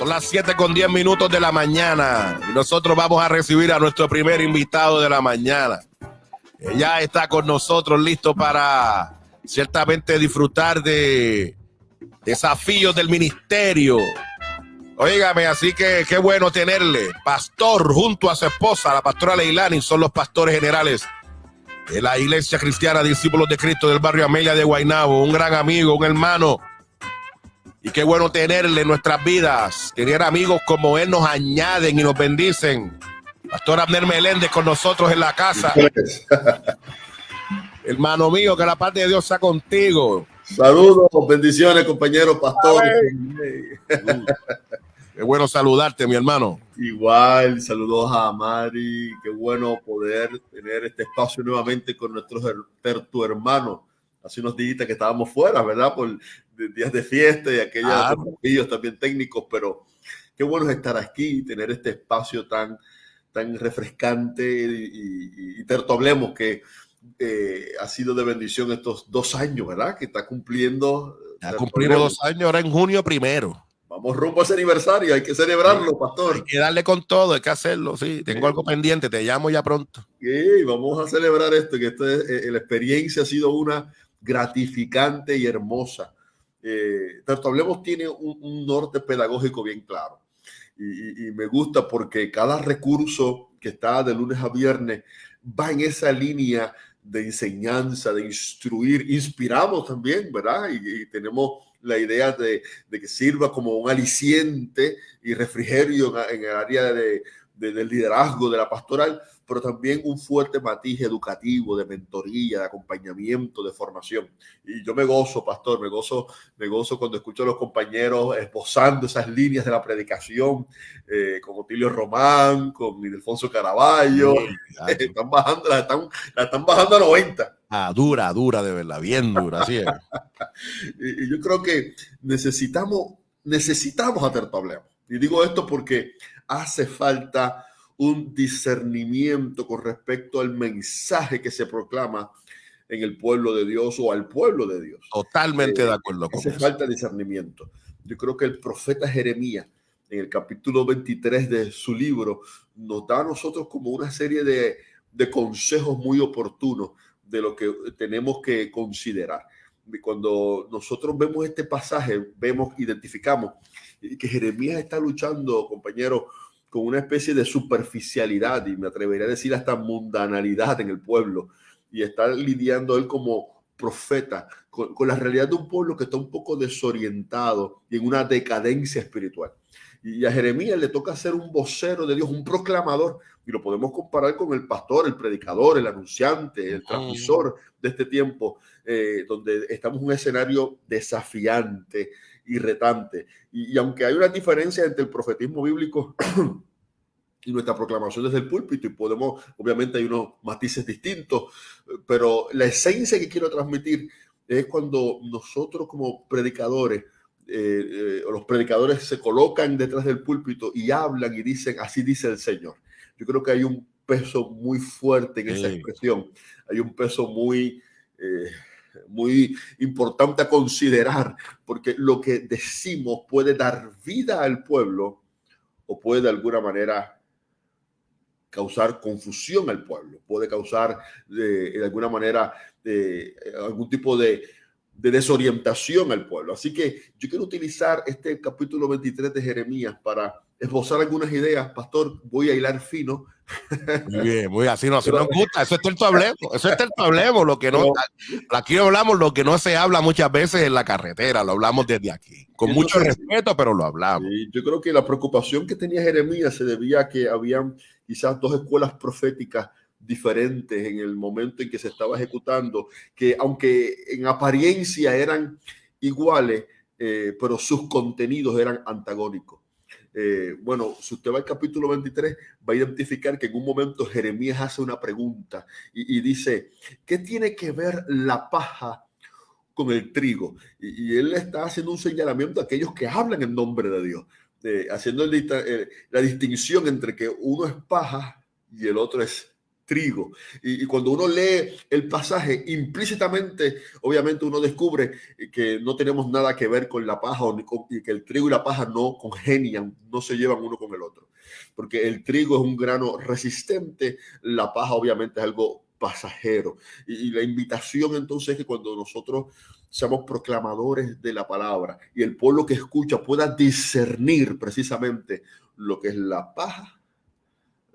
Son las 7:10 de la mañana y nosotros vamos a recibir a nuestro primer invitado de la mañana. Ella está con nosotros, listo para ciertamente disfrutar de desafíos del ministerio. Óigame, así que qué bueno tenerle. Pastor junto a su esposa, la pastora Leilani, son los pastores generales de la Iglesia Cristiana Discípulos de Cristo del barrio Amelia de Guaynabo. Un gran amigo, un hermano. Y qué bueno tenerle en nuestras vidas. Tener amigos como él nos añaden y nos bendicen. Pastor Abner Meléndez con nosotros en la casa. Hermano mío, que la paz de Dios sea contigo. Saludos, bendiciones, compañero pastor. Qué bueno saludarte, mi hermano. Igual, saludos a Mari. Qué bueno poder tener este espacio nuevamente con tu hermano. Hace unos días que estábamos fuera, ¿verdad? Por días de fiesta y aquellos desafíos también técnicos, pero qué bueno es estar aquí y tener este espacio tan refrescante y Terto Hablemos, que ha sido de bendición estos 2 años, ¿verdad? Que está cumpliendo. Ya cumplimos 2 años, ahora en junio 1. Vamos rumbo a ese aniversario, hay que celebrarlo, sí, pastor. Hay que darle con todo, hay que hacerlo, sí. Tengo algo pendiente, te llamo ya pronto. Sí, vamos a celebrar esto, que la experiencia ha sido una gratificante y hermosa. Tanto Hablemos tiene un norte pedagógico bien claro. Y me gusta porque cada recurso que está de lunes a viernes va en esa línea de enseñanza, de instruir. Inspiramos también, ¿verdad? Y tenemos la idea de que sirva como un aliciente y refrigerio en el área del liderazgo, de la pastoral, pero también un fuerte matiz educativo, de mentoría, de acompañamiento, de formación. Y yo me gozo, pastor, me gozo cuando escucho a los compañeros esbozando esas líneas de la predicación, con Otilio Román, con Ildefonso Caraballo. Sí, están bajando, la están bajando a 90. Dura, de verdad, bien dura, así es. Y yo creo que necesitamos a Terto Hablemos. Y digo esto porque hace falta un discernimiento con respecto al mensaje que se proclama en el pueblo de Dios o al pueblo de Dios. Totalmente de acuerdo con eso. Hace falta discernimiento. Yo creo que el profeta Jeremías, en el capítulo 23 de su libro, nos da a nosotros como una serie de consejos muy oportunos de lo que tenemos que considerar. Cuando nosotros vemos este pasaje, identificamos que Jeremías está luchando, compañero, con una especie de superficialidad y me atrevería a decir hasta mundanalidad en el pueblo, y está lidiando él como profeta con la realidad de un pueblo que está un poco desorientado y en una decadencia espiritual. Y a Jeremías le toca ser un vocero de Dios, un proclamador, y lo podemos comparar con el pastor, el predicador, el anunciante, el transmisor de este tiempo, donde estamos en un escenario desafiante y retante. Y aunque hay una diferencia entre el profetismo bíblico y nuestra proclamación desde el púlpito, y obviamente hay unos matices distintos, pero la esencia que quiero transmitir es cuando nosotros como predicadores, los predicadores se colocan detrás del púlpito y hablan y dicen, así dice el Señor. Yo creo que hay un peso muy fuerte en esa expresión, hay un peso muy importante a considerar, porque lo que decimos puede dar vida al pueblo o puede de alguna manera causar confusión al pueblo, puede causar de alguna manera algún tipo de desorientación al pueblo. Así que yo quiero utilizar este capítulo 23 de Jeremías para esbozar algunas ideas. Pastor, voy a hilar fino. Muy bien, así nos gusta. Eso es Terto Hablemos, lo que no, aquí hablamos lo que no se habla muchas veces en la carretera, lo hablamos desde aquí, con mucho respeto, pero lo hablamos. Sí, yo creo que la preocupación que tenía Jeremías se debía a que habían quizás 2 escuelas proféticas diferentes en el momento en que se estaba ejecutando, que aunque en apariencia eran iguales, pero sus contenidos eran antagónicos. Bueno, si usted va al capítulo 23, va a identificar que en un momento Jeremías hace una pregunta y dice, ¿qué tiene que ver la paja con el trigo? Y él está haciendo un señalamiento a aquellos que hablan en nombre de Dios, haciendo la distinción entre que uno es paja y el otro es trigo. Y cuando uno lee el pasaje, implícitamente, obviamente uno descubre que no tenemos nada que ver con la paja y que el trigo y la paja no congenian, no se llevan uno con el otro. Porque el trigo es un grano resistente, la paja obviamente es algo pasajero. Y la invitación entonces es que cuando nosotros seamos proclamadores de la palabra y el pueblo que escucha pueda discernir precisamente lo que es la paja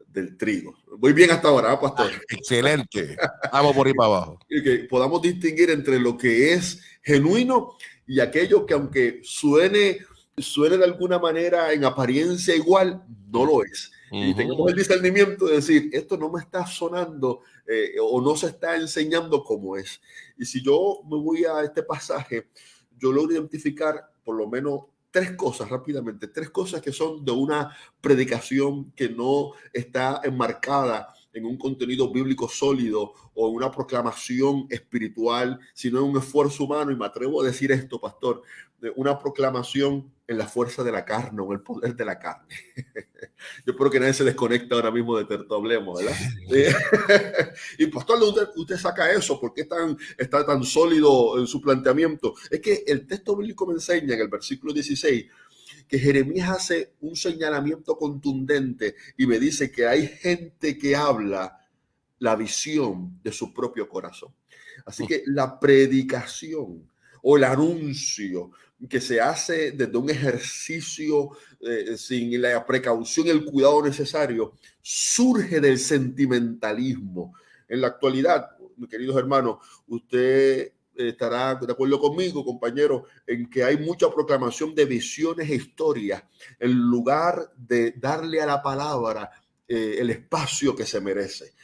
del trigo. Muy bien hasta ahora, pastor. Excelente. Vamos por ahí para abajo. Y que podamos distinguir entre lo que es genuino y aquello que aunque suene de alguna manera en apariencia igual, no lo es. Y tengamos el discernimiento de decir, esto no me está sonando o no se está enseñando como es. Y si yo me voy a este pasaje, yo logro identificar por lo menos tres cosas rápidamente, tres cosas que son de una predicación que no está enmarcada en un contenido bíblico sólido o en una proclamación espiritual, sino en un esfuerzo humano. Y me atrevo a decir esto, pastor, una proclamación en la fuerza de la carne o en el poder de la carne. Yo espero que nadie se desconecte ahora mismo de Tertoblemos, ¿verdad? Y pastor, usted saca eso, ¿por qué está tan sólido en su planteamiento? Es que el texto bíblico me enseña en el versículo 16 que Jeremías hace un señalamiento contundente y me dice que hay gente que habla la visión de su propio corazón. Así que la predicación o el anuncio que se hace desde un ejercicio sin la precaución y el cuidado necesario, surge del sentimentalismo. En la actualidad, mis queridos hermanos, usted estará de acuerdo conmigo, compañero, en que hay mucha proclamación de visiones e historias en lugar de darle a la palabra el espacio que se merece.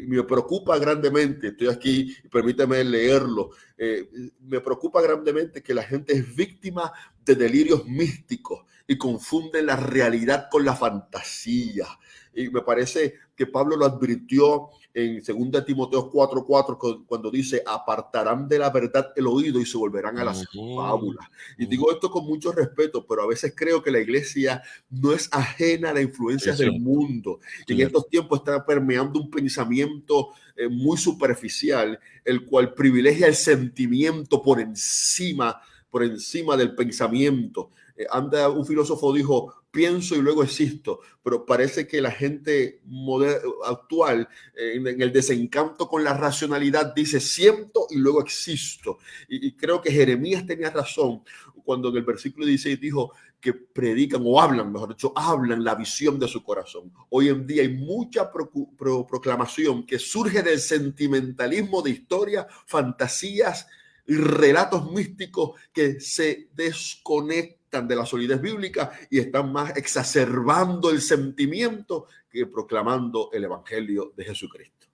Me preocupa grandemente, estoy aquí, permíteme leerlo, me preocupa grandemente que la gente es víctima de delirios místicos y confunde la realidad con la fantasía. Y me parece que Pablo lo advirtió en 2 Timoteo 4:4 cuando dice, apartarán de la verdad el oído y se volverán a las fábulas. Y digo esto con mucho respeto, pero a veces creo que la iglesia no es ajena a las influencias del mundo. En estos tiempos está permeando un pensamiento muy superficial, el cual privilegia el sentimiento por encima del pensamiento. Un filósofo dijo, pienso y luego existo, pero parece que la gente actual, en el desencanto con la racionalidad, dice siento y luego existo. Y creo que Jeremías tenía razón cuando en el versículo 16 dijo que predican o hablan, mejor dicho, hablan la visión de su corazón. Hoy en día hay mucha proclamación que surge del sentimentalismo de historias, fantasías y relatos místicos que se desconectan de la solidez bíblica y están más exacerbando el sentimiento que proclamando el evangelio de Jesucristo.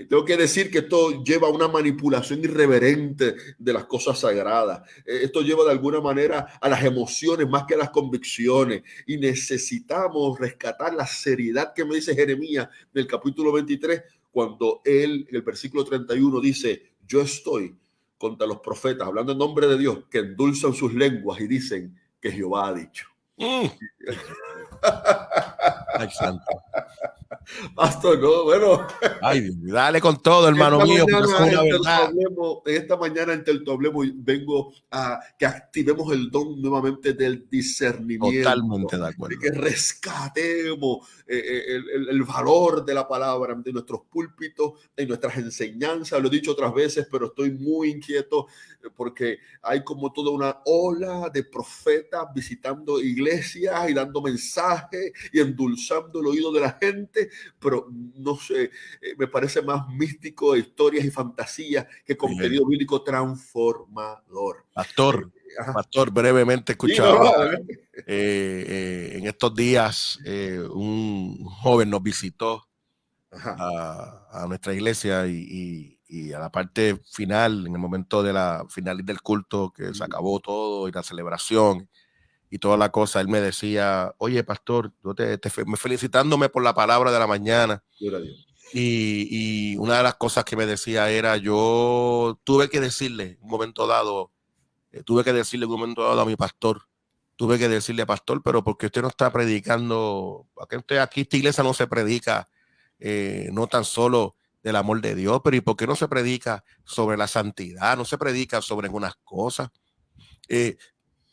Tengo que decir que esto lleva a una manipulación irreverente de las cosas sagradas. Esto lleva de alguna manera a las emociones más que a las convicciones y necesitamos rescatar la seriedad que me dice Jeremías del capítulo 23 cuando él en el versículo 31 dice, yo estoy contra los profetas, hablando en nombre de Dios, que endulzan sus lenguas y dicen que Jehová ha dicho. Ay, santo. Pastor, no, bueno. Ay, dale con todo, hermano mío. Esta mañana en Tertoblemos vengo a que activemos el don nuevamente del discernimiento. Totalmente de acuerdo. De que rescatemos el valor de la palabra de nuestros púlpitos, en nuestras enseñanzas. Lo he dicho otras veces, pero estoy muy inquieto porque hay como toda una ola de profetas visitando iglesias y dando mensajes y endulzando el oído de la gente, pero no sé, me parece más místico de historias y fantasías que contenido bíblico transformador. Pastor, brevemente escuchaba en estos días un joven nos visitó a nuestra iglesia y a la parte final, en el momento de la final del culto, que se acabó todo y la celebración y toda la cosa, él me decía, oye, pastor, me felicitándome por la palabra de la mañana. Y una de las cosas que me decía era, yo tuve que decirle en un momento dado a mi pastor tuve que decirle, pastor, pero ¿por qué usted no está predicando? Aquí esta iglesia no se predica no tan solo del amor de Dios, pero ¿y por qué no se predica sobre la santidad? No se predica sobre algunas cosas. Eh,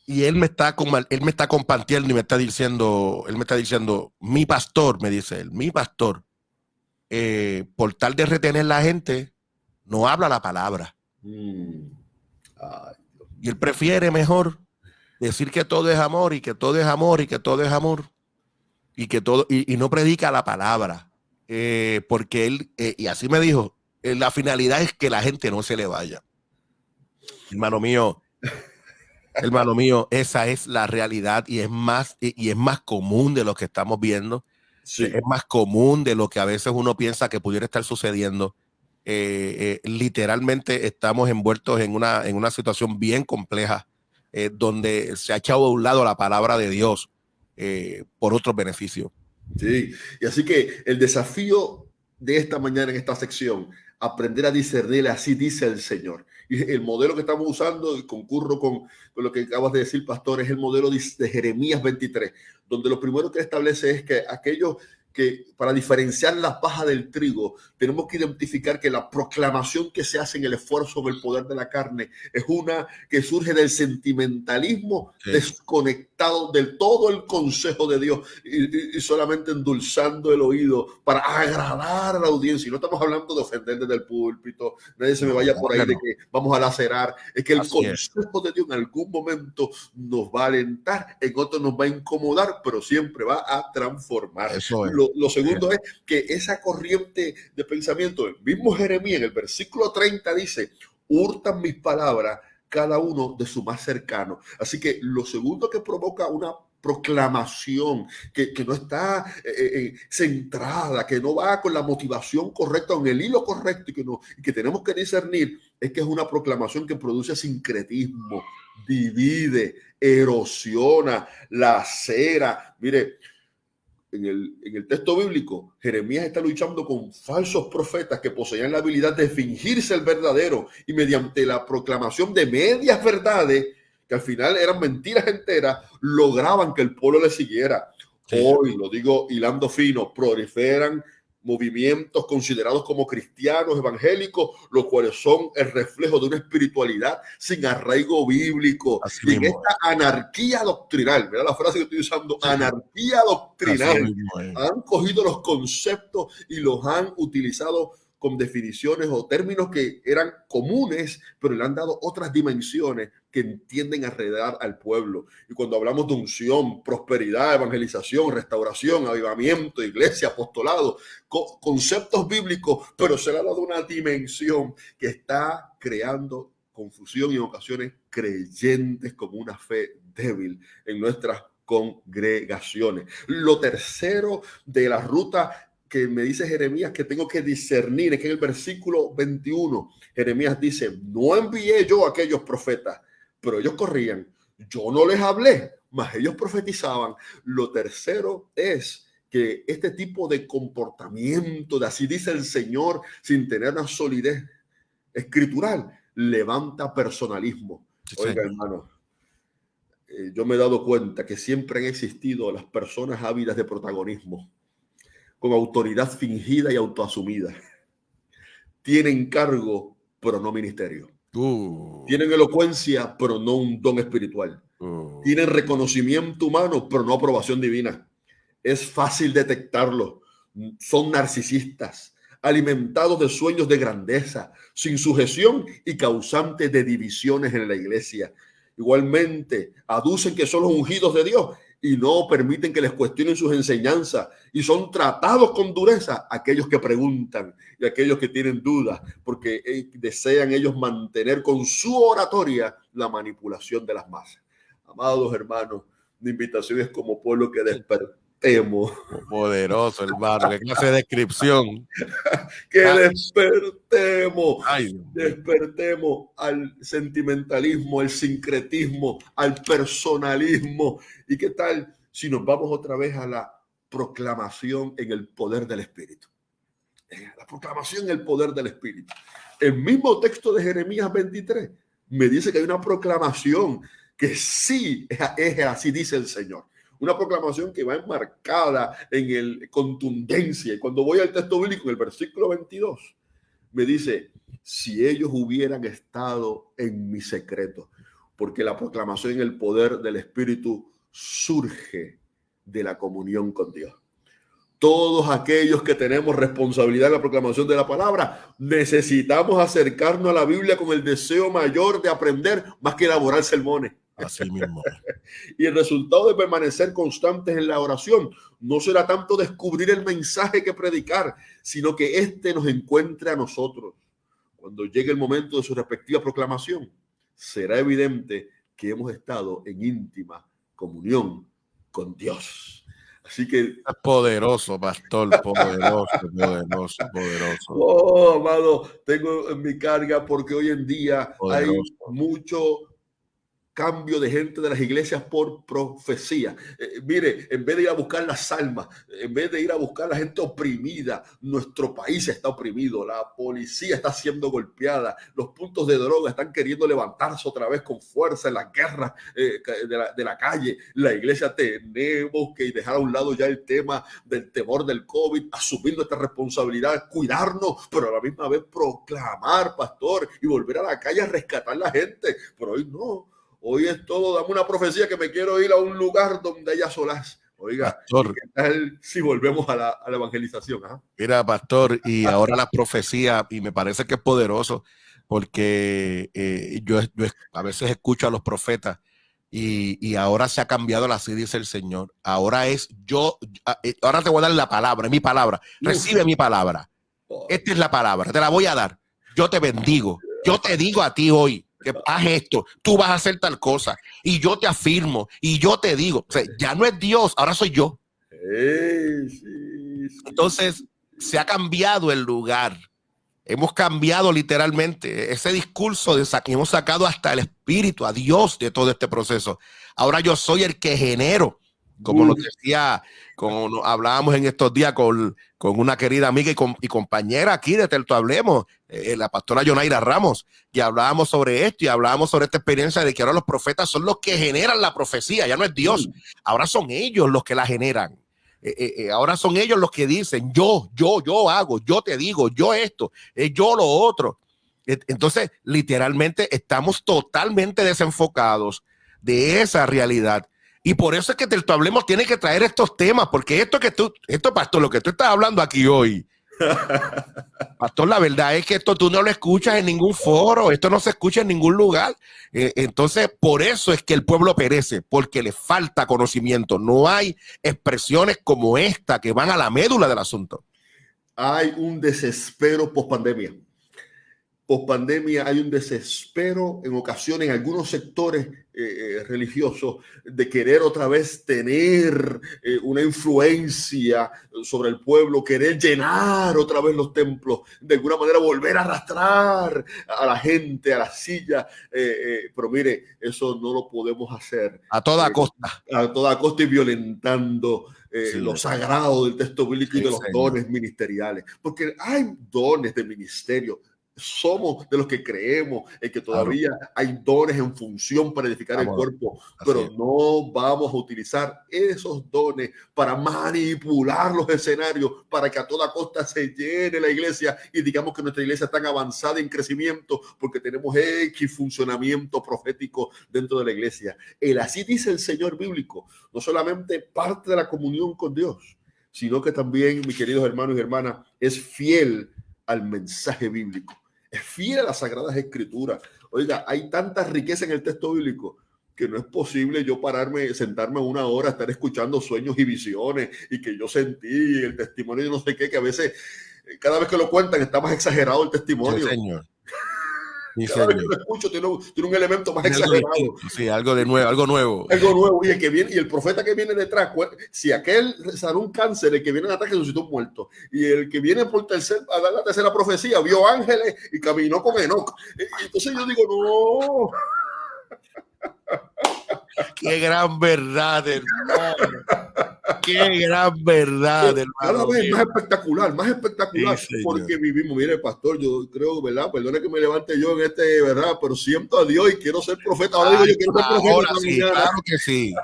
y él me está compartiendo y él me está diciendo, mi pastor, me dice él, mi pastor, por tal de retener la gente, no habla la palabra. Ay, Dios Y él mío. prefiere mejor decir que todo es amor y que todo es amor y que todo es amor y que todo, y no predica la palabra. Porque él, y así me dijo, la finalidad es que la gente no se le vaya. Hermano mío, hermano mío, esa es la realidad y es más común de lo que estamos viendo. Es Sí, más común de lo que a veces uno piensa que pudiera estar sucediendo. Literalmente estamos envueltos en una situación bien compleja, donde se ha echado a un lado la palabra de Dios por otros beneficios. sí. Y así que el desafío de esta mañana en esta sección, aprender a discernir, así dice el Señor. Y el modelo que estamos usando, y concurro con lo que acabas de decir, pastor, es el modelo de Jeremías 23, donde lo primero que establece es que aquellos que para diferenciar la paja del trigo, tenemos que identificar que la proclamación que se hace en el esfuerzo sobre el poder de la carne es una que surge del sentimentalismo Sí. desconectado del todo el consejo de Dios y solamente endulzando el oído para agradar a la audiencia. Y no estamos hablando de ofender desde el púlpito, nadie se me No, vaya por ahí de no. que vamos a lacerar. Es que el Así es. consejo de Dios en algún momento nos va a alentar, en otro nos va a incomodar, pero siempre va a transformar. Eso es. Lo segundo es que esa corriente de pensamiento, el mismo Jeremías en el versículo 30 dice, hurtan mis palabras cada uno de su más cercano. Así que lo segundo que provoca una proclamación que no está centrada, que no va con la motivación correcta, en el hilo correcto y que tenemos que discernir, es que es una proclamación que produce sincretismo, divide, erosiona, lacera. Mire, en el texto bíblico, Jeremías está luchando con falsos profetas que poseían la habilidad de fingirse el verdadero y mediante la proclamación de medias verdades, que al final eran mentiras enteras, lograban que el pueblo le siguiera. Sí. Hoy, lo digo hilando fino, proliferan movimientos considerados como cristianos evangélicos, los cuales son el reflejo de una espiritualidad sin arraigo bíblico. Así Y en mismo esta anarquía doctrinal, mira la frase que estoy usando, es. anarquía Así doctrinal, mismo es. han cogido los conceptos y los han utilizado con definiciones o términos que eran comunes, pero le han dado otras dimensiones que entienden alrededor al pueblo. Y cuando hablamos de unción, prosperidad, evangelización, restauración, avivamiento, iglesia, apostolado, conceptos bíblicos, pero se le ha dado una dimensión que está creando confusión y en ocasiones creyentes con una fe débil en nuestras congregaciones. Lo tercero de la ruta que me dice Jeremías que tengo que discernir es que en el versículo 21 Jeremías dice, no envié yo a aquellos profetas, pero ellos corrían, yo no les hablé, mas ellos profetizaban. Lo tercero es que este tipo de comportamiento, de así dice el Señor, sin tener una solidez escritural, levanta personalismo. Sí, Oiga, señor. hermano, yo me he dado cuenta que siempre han existido las personas ávidas de protagonismo, con autoridad fingida y autoasumida. Tienen cargo, pero no ministerio. Uh, Tienen elocuencia, pero no un don espiritual. uh. Tienen reconocimiento humano, pero no aprobación divina. Es fácil detectarlo. Son narcisistas, alimentados de sueños de grandeza, sin sujeción y causantes de divisiones en la iglesia. Igualmente, aducen que son los ungidos de Dios y no permiten que les cuestionen sus enseñanzas y son tratados con dureza aquellos que preguntan y aquellos que tienen dudas porque desean ellos mantener con su oratoria la manipulación de las masas. Amados hermanos, mi invitación es como pueblo que despertemos, Poderoso, hermano. Qué clase de descripción. que Ah, despertemos, ay, Dios mío. despertemos al sentimentalismo, al sincretismo, al personalismo. ¿Y qué tal si nos vamos otra vez a la proclamación en el poder del Espíritu? La proclamación en el poder del Espíritu. El mismo texto de Jeremías 23 me dice que hay una proclamación que sí es así, dice el Señor. Una proclamación que va enmarcada en el contundencia. Y cuando voy al texto bíblico, en el versículo 22, me dice, si ellos hubieran estado en mi secreto, porque la proclamación en el poder del Espíritu surge de la comunión con Dios. Todos aquellos que tenemos responsabilidad en la proclamación de la palabra, necesitamos acercarnos a la Biblia con el deseo mayor de aprender más que elaborar sermones. Así mismo. Y el resultado de permanecer constantes en la oración no será tanto descubrir el mensaje que predicar, sino que éste nos encuentre a nosotros. Cuando llegue el momento de su respectiva proclamación, será evidente que hemos estado en íntima comunión con Dios. Así que es poderoso, pastor, poderoso. Oh, amado, tengo en mi carga porque hoy en día Poderoso. hay mucho cambio de gente de las iglesias por profecía. Mire, en vez de ir a buscar las almas, en vez de ir a buscar la gente oprimida, nuestro país está oprimido, la policía está siendo golpeada, los puntos de droga están queriendo levantarse otra vez con fuerza en las guerras de la calle. La iglesia tenemos que dejar a un lado ya el tema del temor del COVID, asumir nuestra responsabilidad, cuidarnos, pero a la misma vez proclamar, pastor, y volver a la calle a rescatar a la gente. Pero hoy no. Hoy es todo, dame una profecía que me quiero ir a un lugar donde haya solaz. Oiga, pastor, ¿qué tal si volvemos a la evangelización? ¿Ah? Mira, pastor, y ahora la profecía, y me parece que es poderoso, porque yo a veces escucho a los profetas y ahora se ha cambiado, así dice el Señor. Ahora es ahora te voy a dar la palabra, mi palabra. Recibe mi palabra. Esta es la palabra, te la voy a dar. Yo te bendigo. Yo te digo a ti hoy que haz esto, tú vas a hacer tal cosa, y yo te afirmo, y yo te digo, o sea, ya no es Dios, ahora soy yo. Sí. Entonces, se ha cambiado el lugar. Hemos cambiado literalmente ese discurso hemos sacado hasta el espíritu, a Dios de todo este proceso. Ahora yo soy el que genero, como nos decía, como hablábamos en estos días con una querida amiga y compañera aquí de Terto Hablemos, la pastora Yonaira Ramos, y hablábamos sobre esto y hablábamos sobre esta experiencia de que ahora los profetas son los que generan la profecía, ya no es Dios, ahora son ellos los que la generan. Ahora son ellos los que dicen yo hago, yo te digo, yo esto, yo lo otro. Entonces, literalmente estamos totalmente desenfocados de esa realidad. Y por eso es que Terto Hablemos tiene que traer estos temas, porque pastor, lo que tú estás hablando aquí hoy, pastor, la verdad es que esto tú no lo escuchas en ningún foro, esto no se escucha en ningún lugar. Entonces, por eso es que el pueblo perece, porque le falta conocimiento. No hay expresiones como esta que van a la médula del asunto. Hay un desespero pospandemia. Pospandemia hay un desespero en ocasiones en algunos sectores religiosos de querer otra vez tener una influencia sobre el pueblo, querer llenar otra vez los templos, de alguna manera volver a arrastrar a la gente a la silla, pero mire, eso no lo podemos hacer a toda costa. A toda costa y violentando lo sagrado del texto bíblico y de los dones ministeriales, porque hay dones de ministerio. Somos de los que creemos en que todavía hay dones en función para edificar el cuerpo, pero no vamos a utilizar esos dones para manipular los escenarios para que a toda costa se llene la iglesia y digamos que nuestra iglesia está tan avanzada en crecimiento porque tenemos X funcionamiento profético dentro de la iglesia. El así dice el Señor bíblico, no solamente parte de la comunión con Dios, sino que también, mis queridos hermanos y hermanas, es fiel al mensaje bíblico. Es fiel a las Sagradas Escrituras. Oiga, hay tanta riqueza en el texto bíblico que no es posible yo sentarme una hora, estar escuchando sueños y visiones y que yo sentí el testimonio de no sé qué, que a veces, cada vez que lo cuentan, está más exagerado el testimonio. Sí, señor. Cada vez que lo escucho tiene un elemento más exagerado. Sí, algo nuevo. Algo nuevo. Y el profeta que viene detrás, si aquel sanó un cáncer, el que viene en ataque resucitó un muerto. Y el que viene a dar la tercera profecía, vio ángeles y caminó con Enoc. Entonces yo digo, no. Qué gran verdad, hermano. Qué gran verdad, Cada hermano vez mío. más espectacular, Sí, señor. porque vivimos, mire, pastor, yo creo, ¿verdad? Perdone que me levante yo en este, ¿verdad? Pero siento a Dios y quiero ser profeta. Ahora digo, Ay, yo quiero ser profeta ahora esta sí, mañana. claro que sí.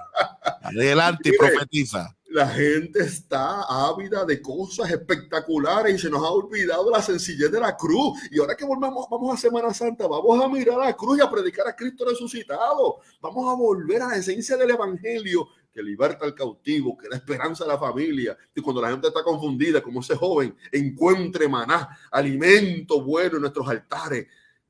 Adelante y Mire, profetiza. la gente está ávida de cosas espectaculares y se nos ha olvidado la sencillez de la cruz. Y ahora que vamos a Semana Santa, vamos a mirar a la cruz y a predicar a Cristo resucitado. Vamos a volver a la esencia del evangelio que liberta al cautivo, que da esperanza a la familia. Y cuando la gente está confundida, como ese joven, encuentre maná, alimento bueno en nuestros altares.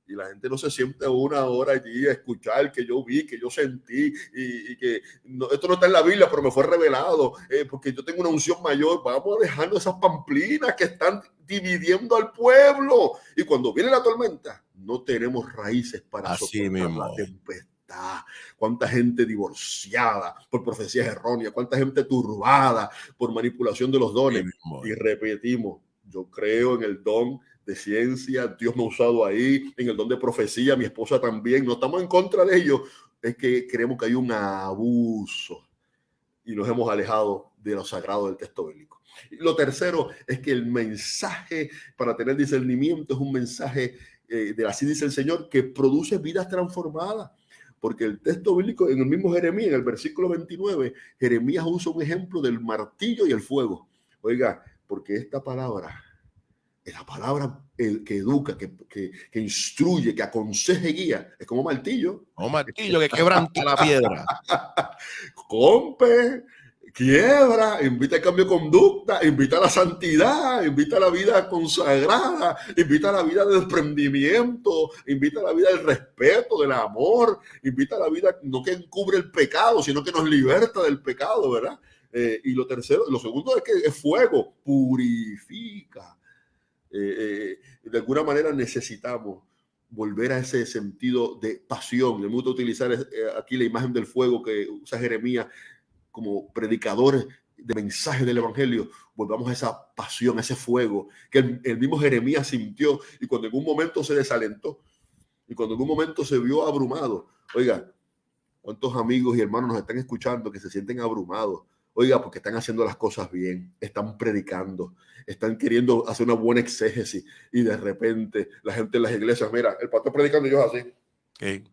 Y la gente no se siente una hora allí a escuchar que yo vi, que yo sentí y que no, esto no está en la Biblia, pero me fue revelado porque yo tengo una unción mayor. Vamos a dejar esas pamplinas que están dividiendo al pueblo. Y cuando viene la tormenta, no tenemos raíces para Así soportar mismo. la tempestad. Cuánta gente divorciada por profecías erróneas, cuánta gente turbada por manipulación de los dones. Y repetimos, yo creo en el don de ciencia, Dios me ha usado ahí, en el don de profecía, mi esposa también, no estamos en contra de ello, es que creemos que hay un abuso y nos hemos alejado de lo sagrado del texto bíblico. Y lo tercero es que el mensaje para tener discernimiento es un mensaje de así dice el Señor, que produce vidas transformadas. Porque el texto bíblico, en el mismo Jeremías, en el versículo 29, Jeremías usa un ejemplo del martillo y el fuego. Oiga, porque esta palabra es la palabra que educa, que instruye, que aconseja y guía. Es como martillo. Un martillo que quebranta la piedra. Rompe, quiebra, invita al cambio de conducta, invita a la santidad, invita a la vida consagrada, invita a la vida del desprendimiento, invita a la vida del respeto, del amor, invita a la vida no que encubre el pecado, sino que nos liberta del pecado, ¿verdad? Y lo segundo es que es fuego, purifica. De alguna manera necesitamos volver a ese sentido de pasión. Me gusta utilizar aquí la imagen del fuego que usa Jeremías como predicadores de mensajes del evangelio. Volvamos a esa pasión, a ese fuego que el mismo Jeremías sintió y cuando en un momento se desalentó y cuando en un momento se vio abrumado. Oiga, ¿cuántos amigos y hermanos nos están escuchando que se sienten abrumados? Oiga, porque están haciendo las cosas bien, están predicando, están queriendo hacer una buena exégesis y de repente la gente en las iglesias, mira, el pastor predicando y yo así. Okay.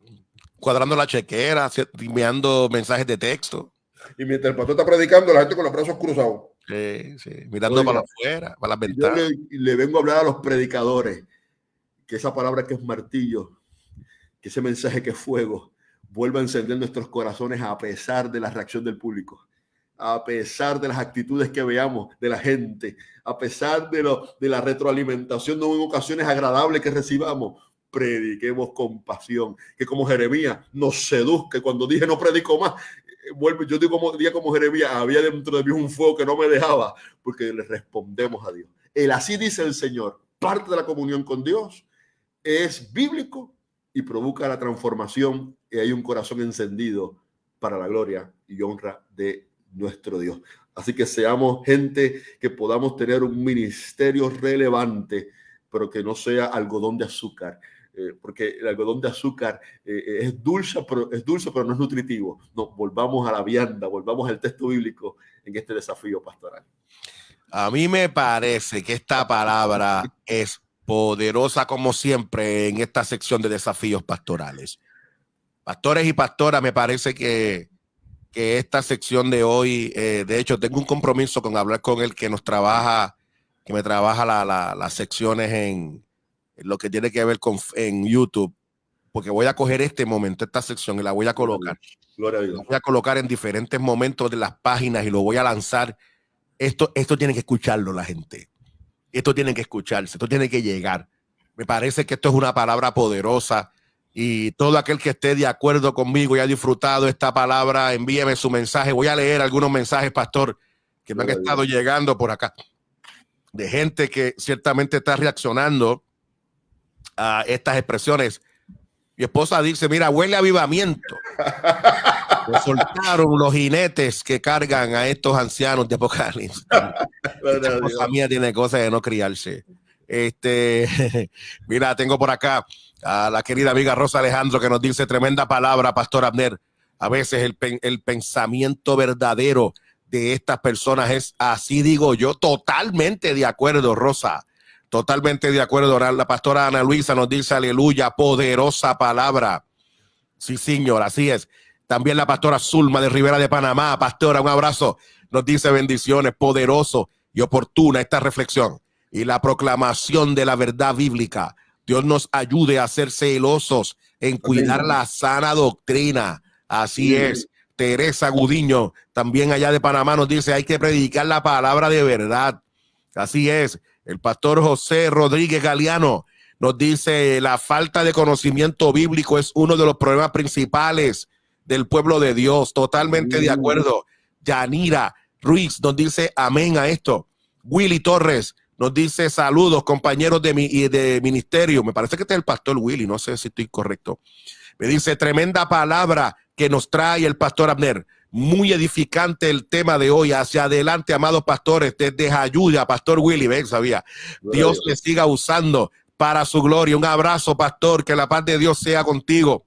Cuadrando la chequera, enviando mensajes de texto. Y mientras el pastor está predicando, la gente con los brazos cruzados. Sí, sí. Mirando para afuera, para las ventanas. Yo le vengo a hablar a los predicadores que esa palabra que es martillo, que ese mensaje que es fuego, vuelva a encender nuestros corazones a pesar de la reacción del público, a pesar de las actitudes que veamos de la gente, a pesar de la retroalimentación no en ocasiones agradables que recibamos. Prediquemos con pasión, que como Jeremías nos seduzca. Cuando dije no predico más, yo digo como Jeremías, había dentro de mí un fuego que no me dejaba, porque le respondemos a Dios. El así dice el Señor, parte de la comunión con Dios, es bíblico y provoca la transformación y hay un corazón encendido para la gloria y honra de nuestro Dios. Así que seamos gente que podamos tener un ministerio relevante, pero que no sea algodón de azúcar. Porque el algodón de azúcar es dulce, pero no es nutritivo. No, volvamos a la vianda, volvamos al texto bíblico en este desafío pastoral. A mí me parece que esta palabra es poderosa como siempre en esta sección de desafíos pastorales. Pastores y pastoras, me parece que esta sección de hoy, de hecho, tengo un compromiso con hablar con él que me trabaja las secciones en lo que tiene que ver en YouTube, porque voy a coger este momento, esta sección, y la voy a colocar. Gloria a Dios. La voy a colocar en diferentes momentos de las páginas y lo voy a lanzar. Esto tiene que escucharlo la gente. Esto tiene que escucharse, esto tiene que llegar. Me parece que esto es una palabra poderosa y todo aquel que esté de acuerdo conmigo y ha disfrutado esta palabra, envíeme su mensaje. Voy a leer algunos mensajes, pastor, que me han estado llegando por acá, de gente que ciertamente está reaccionando a estas expresiones. Mi esposa dice, mira, huele a avivamiento. Me soltaron los jinetes que cargan a estos ancianos de Apocalipsis. Esta esposa mía tiene cosas de no criarse. Mira, tengo por acá a la querida amiga Rosa Alejandro que nos dice tremenda palabra, Pastor Abner. A veces el pensamiento verdadero de estas personas es así, digo yo, totalmente de acuerdo, Rosa. Totalmente de acuerdo. La pastora Ana Luisa nos dice, aleluya, poderosa palabra. Sí, señor, así es. También la pastora Zulma de Rivera de Panamá, pastora, un abrazo. Nos dice bendiciones, poderoso y oportuna esta reflexión y la proclamación de la verdad bíblica. Dios nos ayude a ser celosos en cuidar la sana doctrina. Así es. Teresa Gudiño, también allá de Panamá, nos dice, hay que predicar la palabra de verdad. Así es. El pastor José Rodríguez Galeano nos dice, la falta de conocimiento bíblico es uno de los problemas principales del pueblo de Dios. Totalmente de acuerdo. Yanira Ruiz nos dice amén a esto. Willy Torres nos dice saludos, compañeros de ministerio. Me parece que este es el pastor Willy, no sé si estoy correcto. Me dice tremenda palabra que nos trae el pastor Abner. Muy edificante el tema de hoy. Hacia adelante, amados pastores, desde ayuda, pastor Willy, ven, sabía. Dios le siga usando para su gloria. Un abrazo, pastor, que la paz de Dios sea contigo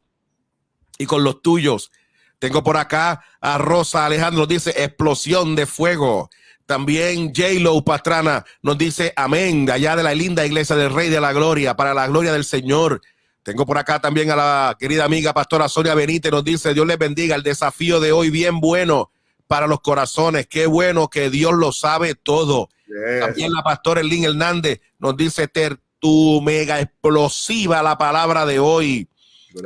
y con los tuyos. Tengo por acá a Rosa Alejandro, nos dice explosión de fuego. También J-Lo Pastrana nos dice amén, de allá de la linda iglesia del Rey de la Gloria, para la gloria del Señor. Tengo por acá también a la querida amiga pastora Sonia Benítez, nos dice Dios les bendiga, el desafío de hoy bien bueno para los corazones. Qué bueno que Dios lo sabe todo. Yes. También la pastora Elín Hernández nos dice tu mega explosiva la palabra de hoy.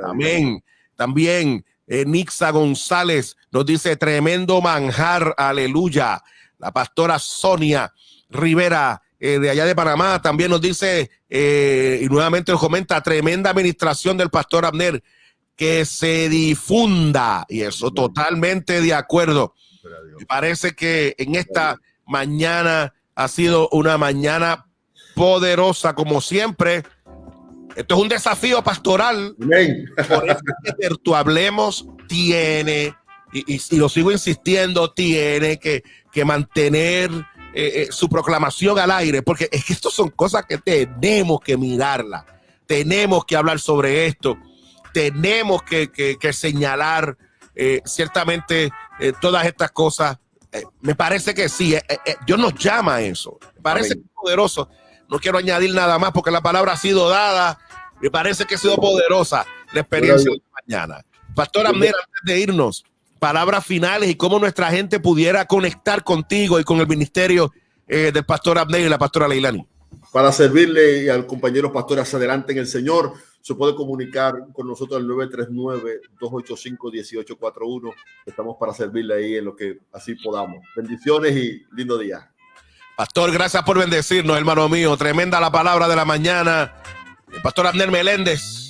Amén. También Nixa González nos dice tremendo manjar, aleluya. La pastora Sonia Rivera de allá de Panamá también nos dice y nuevamente nos comenta tremenda administración del pastor Abner, que se difunda, y eso totalmente de acuerdo. Me parece que en esta mañana ha sido una mañana poderosa como siempre. Esto es un desafío pastoral. Amén. Por eso que tu hablemos tiene, y lo sigo insistiendo, tiene que mantener su proclamación al aire, porque es que estas son cosas que tenemos que mirarlas, tenemos que hablar sobre esto, tenemos que señalar ciertamente todas estas cosas. Me parece que sí, Dios nos llama a eso, me parece poderoso. No quiero añadir nada más porque la palabra ha sido dada, me parece que ha sido poderosa la experiencia de mañana. Pastor Abner, antes de irnos, palabras finales y cómo nuestra gente pudiera conectar contigo y con el ministerio del pastor Abner y la pastora Leilani. Para servirle al compañero pastor hacia adelante en el Señor, se puede comunicar con nosotros al 939-285-1841. Estamos para servirle ahí en lo que así podamos. Bendiciones y lindo día. Pastor, gracias por bendecirnos, hermano mío. Tremenda la palabra de la mañana. El pastor Abner Meléndez.